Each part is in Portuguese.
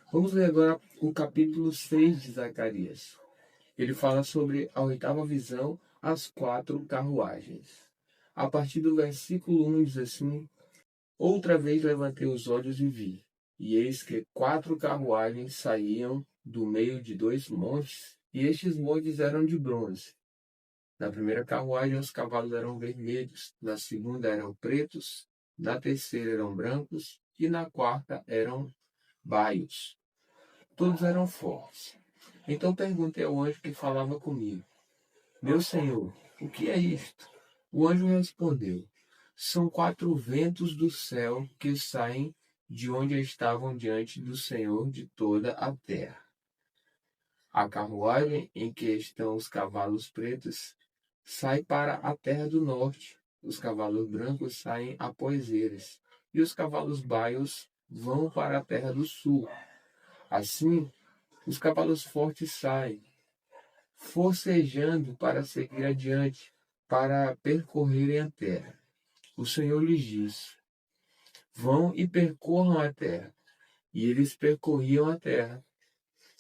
Vamos ler agora o capítulo 6 de Zacarias. Ele fala sobre a oitava visão, as 4 carruagens. A partir do versículo 1 diz assim: Outra vez levantei os olhos e vi, e eis que 4 carruagens saíam do meio de 2 montes, e estes montes eram de bronze. Na primeira carruagem os cavalos eram vermelhos, na segunda eram pretos, na terceira eram brancos, e na quarta eram baios. Todos eram fortes. Então perguntei ao anjo que falava comigo: Meu senhor, o que é isto? O anjo respondeu: São 4 ventos do céu que saem de onde estavam diante do Senhor de toda a terra. A carruagem em que estão os cavalos pretos sai para a terra do norte. Os cavalos brancos saem após eles, e os cavalos baios vão para a terra do sul. Assim, os cavalos fortes saem, forcejando para seguir adiante, para percorrerem a terra. O Senhor lhes disse: Vão e percorram a terra. E eles percorriam a terra.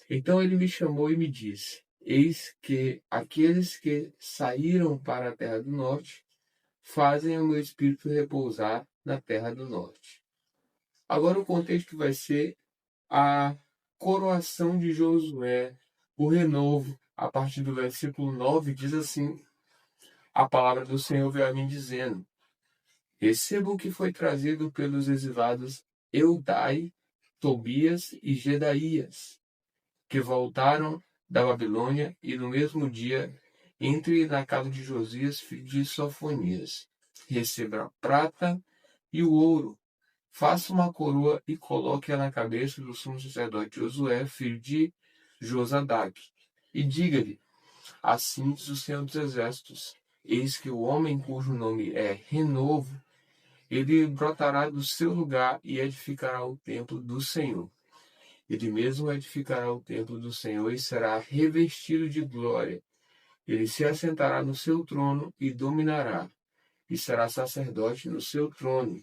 Então ele me chamou e me disse: Eis que aqueles que saíram para a terra do norte fazem o meu espírito repousar na terra do norte. Agora o contexto vai ser a coroação de Josué, o renovo. A partir do versículo 9 diz assim: A palavra do Senhor veio a mim dizendo: Receba o que foi trazido pelos exilados Eudai, Tobias e Gedaías, que voltaram da Babilônia, e no mesmo dia entre na casa de Josias, filho de Sofonias. Receba a prata e o ouro, faça uma coroa e coloque-a na cabeça do sumo sacerdote Josué, filho de Josadaque, e diga-lhe: Assim diz o Senhor dos Exércitos: Eis que o homem cujo nome é Renovo, ele brotará do seu lugar e edificará o templo do Senhor. Ele mesmo edificará o templo do Senhor e será revestido de glória. Ele se assentará no seu trono e dominará, e será sacerdote no seu trono,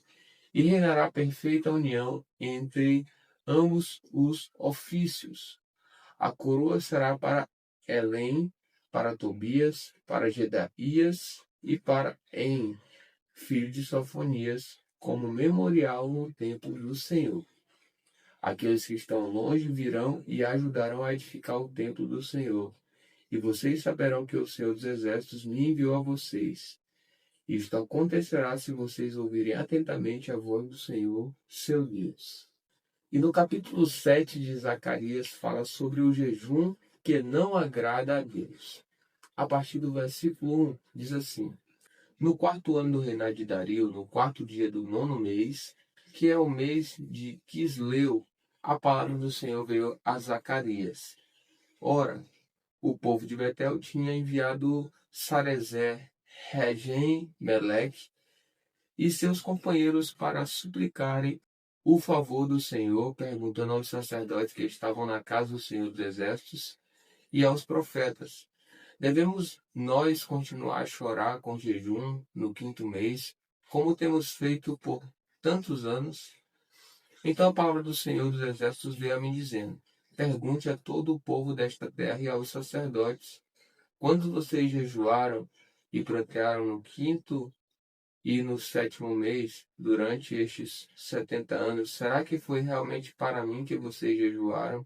e reinará perfeita união entre ambos os ofícios. A coroa será para Elém, para Tobias, para Gedaías e para En, filho de Sofonias, como memorial no templo do Senhor. Aqueles que estão longe virão e ajudarão a edificar o templo do Senhor. E vocês saberão que o Senhor dos Exércitos me enviou a vocês. Isto acontecerá se vocês ouvirem atentamente a voz do Senhor, seu Deus. E no capítulo 7 de Zacarias fala sobre o jejum que não agrada a Deus. A partir do versículo 1 diz assim: No 4º ano do reinado de Dario, no 4º dia do 9º mês, que é o mês de Quisleu, a palavra do Senhor veio a Zacarias. Ora, o povo de Betel tinha enviado Sarezer, Regem, Meleque e seus companheiros para suplicarem o favor do Senhor, perguntando aos sacerdotes que estavam na casa do Senhor dos Exércitos e aos profetas: Devemos nós continuar a chorar com jejum no 5º mês, como temos feito por tantos anos? Então a palavra do Senhor dos Exércitos veio a mim dizendo: Pergunte a todo o povo desta terra e aos sacerdotes: Quando vocês jejuaram e prantearam no 5º e no 7º mês, durante estes 70 anos, será que foi realmente para mim que vocês jejuaram?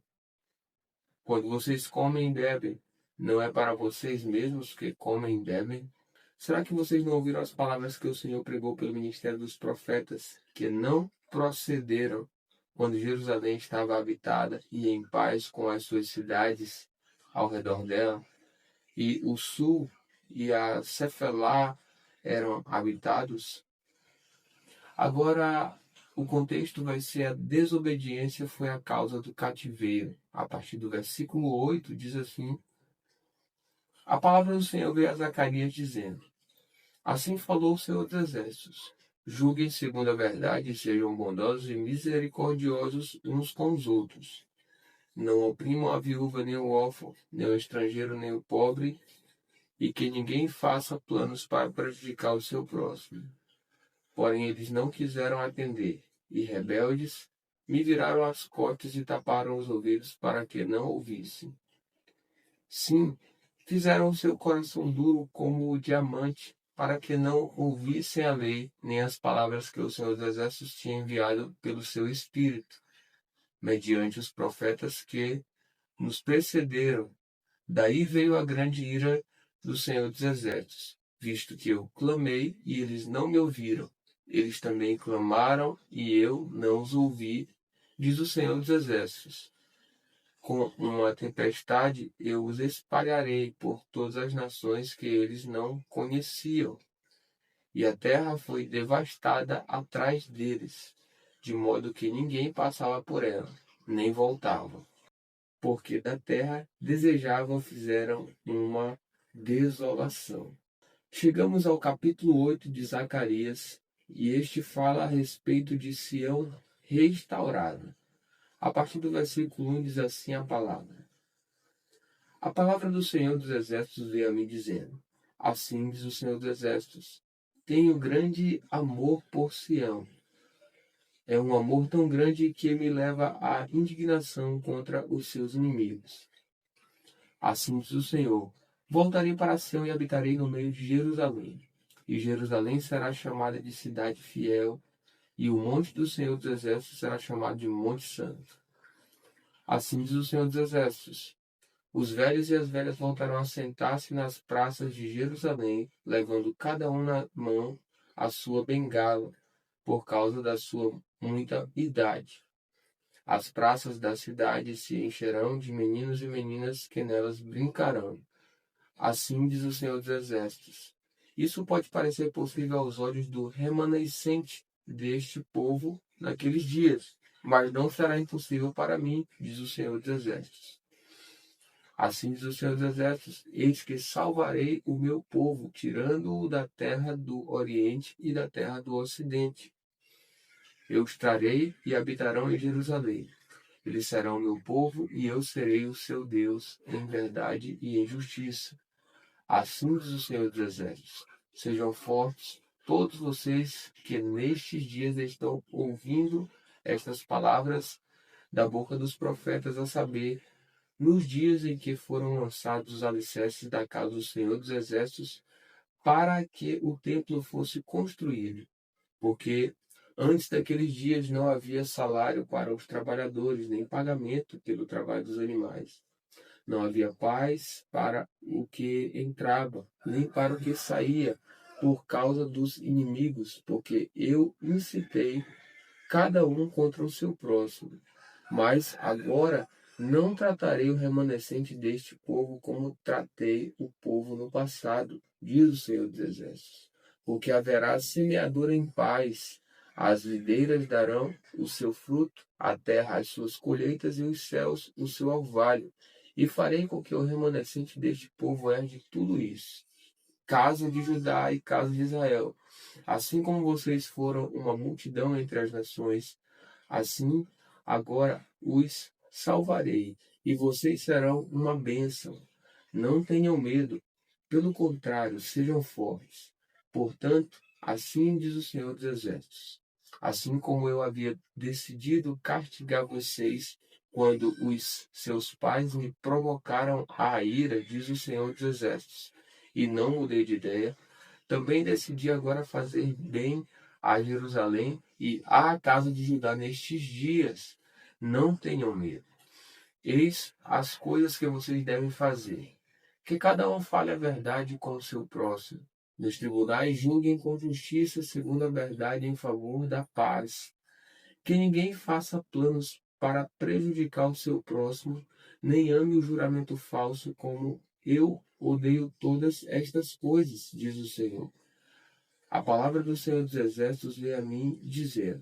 Quando vocês comem e bebem, não é para vocês mesmos que comem e bebem? Será que vocês não ouviram as palavras que o Senhor pregou pelo ministério dos profetas, que não procederam quando Jerusalém estava habitada e em paz com as suas cidades ao redor dela, e o sul e a Cefelá eram habitados? Agora, o contexto vai ser: a desobediência foi a causa do cativeiro. A partir do versículo 8 diz assim: A palavra do Senhor veio a Zacarias dizendo: Assim falou o Senhor dos Exércitos: Julguem segundo a verdade e sejam bondosos e misericordiosos uns com os outros. Não oprimam a viúva nem o órfão, nem o estrangeiro nem o pobre, e que ninguém faça planos para prejudicar o seu próximo. Porém eles não quiseram atender, e rebeldes me viraram as costas e taparam os ouvidos para que não ouvissem. Sim, fizeram o seu coração duro como o diamante, para que não ouvissem a lei, nem as palavras que o Senhor dos Exércitos tinha enviado pelo seu Espírito, mediante os profetas que nos precederam. Daí veio a grande ira do Senhor dos Exércitos, visto que eu clamei e eles não me ouviram. Eles também clamaram e eu não os ouvi, diz o Senhor dos Exércitos. Com uma tempestade eu os espalharei por todas as nações que eles não conheciam. E a terra foi devastada atrás deles, de modo que ninguém passava por ela, nem voltava. Porque da terra desejavam, fizeram uma desolação. Chegamos ao capítulo 8 de Zacarias, e este fala a respeito de Sião restaurada. A partir do versículo 1 diz assim a palavra. A palavra do Senhor dos Exércitos veio a mim dizendo, assim diz o Senhor dos Exércitos, tenho grande amor por Sião. É um amor tão grande que me leva à indignação contra os seus inimigos. Assim diz o Senhor, voltarei para Sião e habitarei no meio de Jerusalém. E Jerusalém será chamada de cidade fiel, e o monte do Senhor dos Exércitos será chamado de Monte Santo. Assim diz o Senhor dos Exércitos, os velhos e as velhas voltarão a sentar-se nas praças de Jerusalém, levando cada um na mão a sua bengala, por causa da sua muita idade. As praças da cidade se encherão de meninos e meninas que nelas brincarão. Assim diz o Senhor dos Exércitos. Isso pode parecer possível aos olhos do remanescente deste povo naqueles dias, mas não será impossível para mim, diz o Senhor dos Exércitos. Assim diz o Senhor dos Exércitos, eis que salvarei o meu povo, tirando-o da terra do Oriente e da terra do Ocidente. Eu os trarei e habitarão em Jerusalém. Eles serão meu povo e eu serei o seu Deus em verdade e em justiça. Assim diz o Senhor dos Exércitos. Sejam fortes todos vocês que nestes dias estão ouvindo estas palavras da boca dos profetas, a saber, nos dias em que foram lançados os alicerces da casa do Senhor dos Exércitos, para que o templo fosse construído. Porque antes daqueles dias não havia salário para os trabalhadores, nem pagamento pelo trabalho dos animais. Não havia paz para o que entrava, nem para o que saía, por causa dos inimigos, porque eu incitei cada um contra o seu próximo. Mas agora não tratarei o remanescente deste povo como tratei o povo no passado, diz o Senhor dos Exércitos. Porque haverá semeadura em paz, as videiras darão o seu fruto, a terra as suas colheitas e os céus o seu orvalho. E farei com que o remanescente deste povo herde tudo isso. Casa de Judá e casa de Israel. Assim como vocês foram uma multidão entre as nações, assim agora os salvarei, e vocês serão uma bênção. Não tenham medo, pelo contrário, sejam fortes. Portanto, assim diz o Senhor dos Exércitos. Assim como eu havia decidido castigar vocês quando os seus pais me provocaram a ira, diz o Senhor dos Exércitos, e não mudei de ideia, também decidi agora fazer bem a Jerusalém e à casa de Judá nestes dias. Não tenham medo. Eis as coisas que vocês devem fazer. Que cada um fale a verdade com o seu próximo. Nos tribunais julguem com justiça segundo a verdade em favor da paz. Que ninguém faça planos para prejudicar o seu próximo, nem ame o juramento falso, como eu odeio todas estas coisas, diz o Senhor. A palavra do Senhor dos Exércitos veio a mim dizer,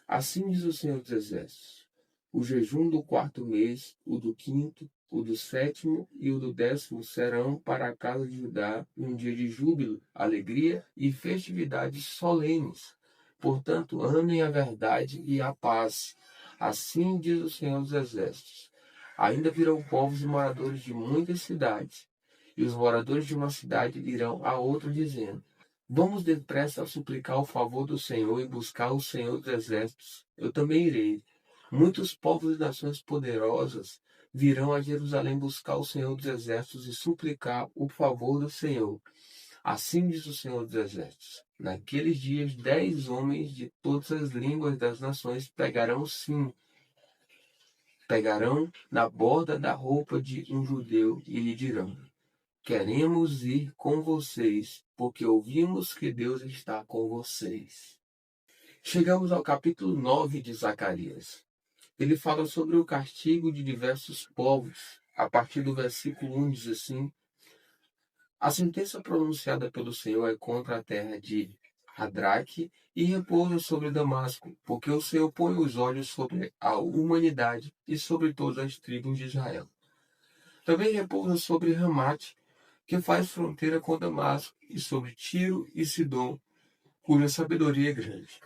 assim diz o Senhor dos Exércitos, o jejum do quarto mês, o do quinto, o do sétimo e o do 10º serão para a casa de Judá um dia de júbilo, alegria e festividades solenes. Portanto, amem a verdade e a paz. Assim diz o Senhor dos Exércitos. Ainda virão povos e moradores de muitas cidades, e os moradores de uma cidade irão a outra dizendo, vamos depressa suplicar o favor do Senhor e buscar o Senhor dos Exércitos. Eu também irei. Muitos povos e nações poderosas virão a Jerusalém buscar o Senhor dos Exércitos e suplicar o favor do Senhor. Assim diz o Senhor dos Exércitos: naqueles dias 10 homens de todas as línguas das nações pegarão na borda da roupa de um judeu e lhe dirão: queremos ir com vocês, porque ouvimos que Deus está com vocês. Chegamos ao capítulo 9 de Zacarias. Ele fala sobre o castigo de diversos povos. A partir do versículo 1 diz assim: a sentença pronunciada pelo Senhor é contra a terra de Hadraque e repousa sobre Damasco, porque o Senhor põe os olhos sobre a humanidade e sobre todas as tribos de Israel. Também repousa sobre Ramate, que faz fronteira com Damasco, e sobre Tiro e Sidom, cuja sabedoria é grande.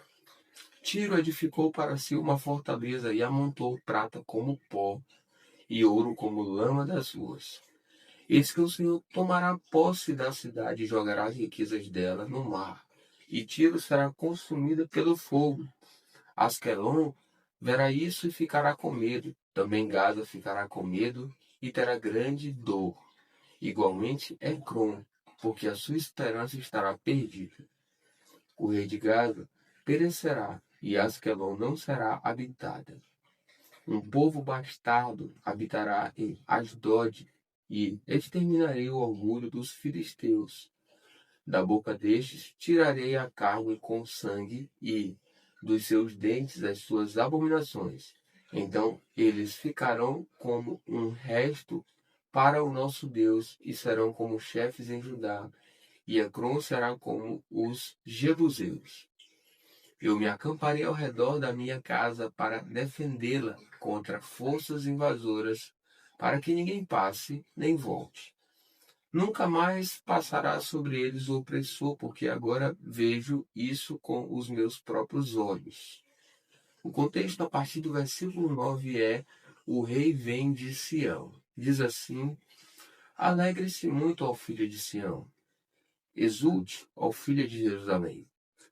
Tiro edificou para si uma fortaleza e amontou prata como pó e ouro como lama das ruas. Eis que o Senhor tomará posse da cidade e jogará as riquezas dela no mar, e Tiro será consumida pelo fogo. Asquelon verá isso e ficará com medo. Também Gaza ficará com medo e terá grande dor. Igualmente Ecrom, porque a sua esperança estará perdida. O rei de Gaza perecerá, e Asquelon não será habitada. Um povo bastardo habitará em Asdod, e exterminarei o orgulho dos filisteus. Da boca destes tirarei a carne com sangue, e dos seus dentes as suas abominações. Então eles ficarão como um resto para o nosso Deus, e serão como chefes em Judá, e Ecrom será como os jebuseus. Eu me acamparei ao redor da minha casa para defendê-la contra forças invasoras, para que ninguém passe nem volte. Nunca mais passará sobre eles o opressor, porque agora vejo isso com os meus próprios olhos. O contexto a partir do versículo 9 é: o rei vem de Sião. Diz assim: alegre-se muito, ó filha de Sião. Exulte, ó filha de Jerusalém.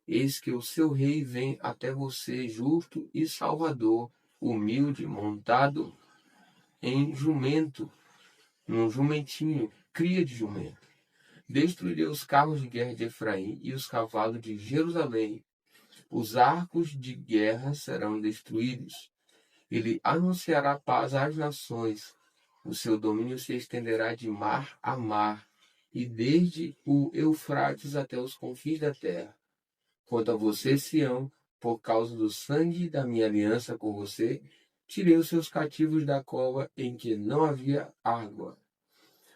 Eis que o seu rei vem até você, justo e salvador, humilde, montado em jumento, num jumentinho, cria de jumento. Destruirei os carros de guerra de Efraim e os cavalos de Jerusalém. Os arcos de guerra serão destruídos. Ele anunciará paz às nações. O seu domínio se estenderá de mar a mar, e desde o Eufrates até os confins da terra. Quanto a você, Sião, por causa do sangue da minha aliança com você, tirei os seus cativos da cova em que não havia água.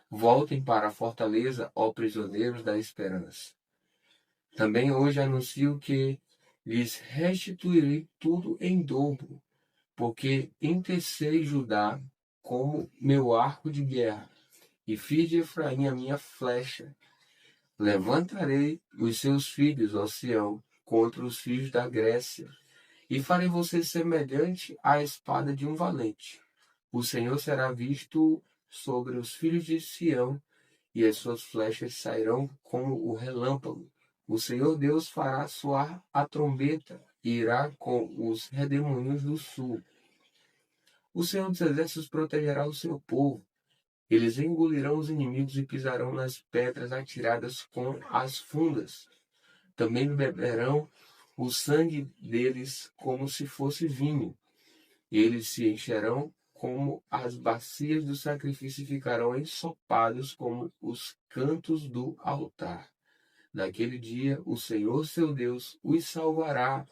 Voltem para a fortaleza, ó prisioneiros da esperança. Também hoje anuncio que lhes restituirei tudo em dobro, porque entecei Judá como meu arco de guerra, e fiz de Efraim a minha flecha. Levantarei os seus filhos, ó Sião, contra os filhos da Grécia, e farei você semelhante à espada de um valente. O Senhor será visto sobre os filhos de Sião, e as suas flechas sairão como o relâmpago. O Senhor Deus fará soar a trombeta e irá com os redemoinhos do sul. O Senhor dos Exércitos protegerá o seu povo. Eles engolirão os inimigos e pisarão nas pedras atiradas com as fundas. Também beberão o sangue deles como se fosse vinho. Eles se encherão como as bacias do sacrifício e ficarão ensopados como os cantos do altar. Naquele dia, o Senhor seu Deus os salvará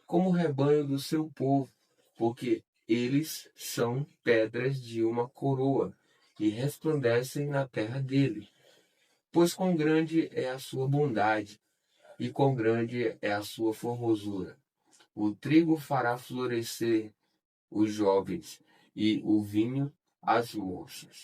como o rebanho do seu povo, porque eles são pedras de uma coroa e resplandecem na terra dele. Pois quão grande é a sua bondade e quão grande é a sua formosura. O trigo fará florescer os jovens e o vinho as moças.